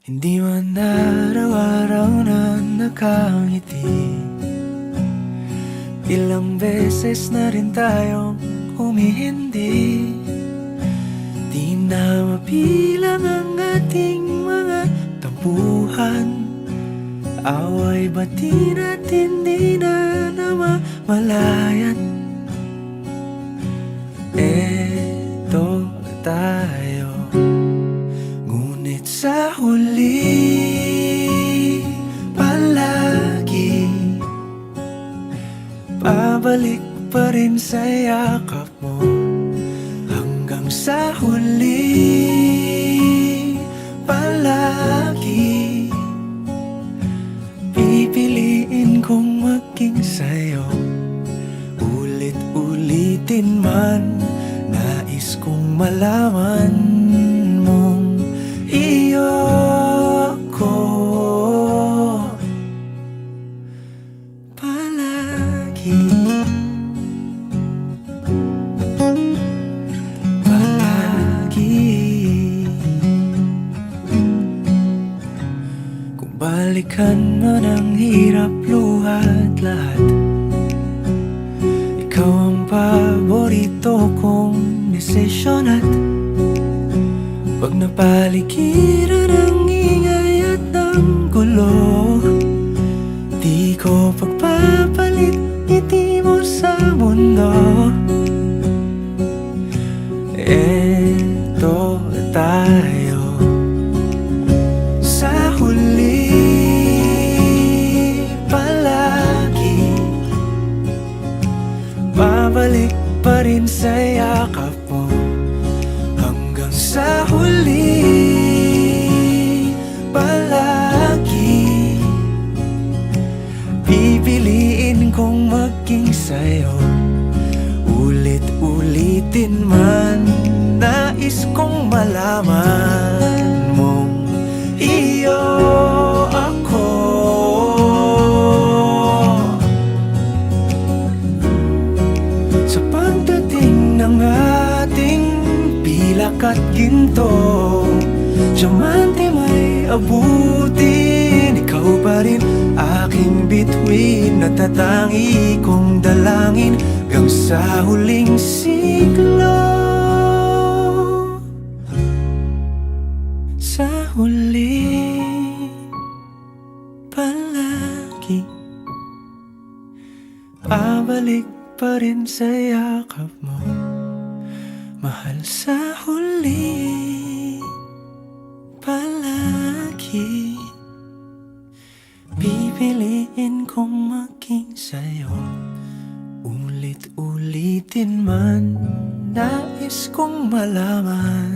Hindi man araw-araw na nakangiti. Ilang beses na rin tayong humihindi. Di na mabilang ang ating mga tampuhan. Away bati natin di na namamalayan. Eto tayo, ngunit sa huli palagi pabalik pa rin sa yakap mo. Hanggang sa huli palagi pipiliin kong maging sa'yo. Ulit-ulitin man, nais kong malaman mong iyo ako palagi. Kung balikan man ang hirap, luhat lahat, ikaw ang paborito kong desisyon. At pag napaligiran ang ingay at ang gulo, di ko pagpapalit ngiti mo sa mundo. Eto tayo sa huli palagi, babalik pa rin sa yakap mo. Hanggang sa huli palagi pipiliin kong maging sa'yo. Ulit-ulitin man, nais kong malaman mong iyo ako. Sa pagdating ng ating pilak at ginto, diamante may abutin, ikaw pa rin aking bituin. Natatangi kong dalangin hanggang sa huling siglo. Sa huli palagi pabalik pa rin sa yakap mo, mahal. Sa huli palagi pipiliin kong maging sa'yo. Ulit-ulitin man, nais kong malaman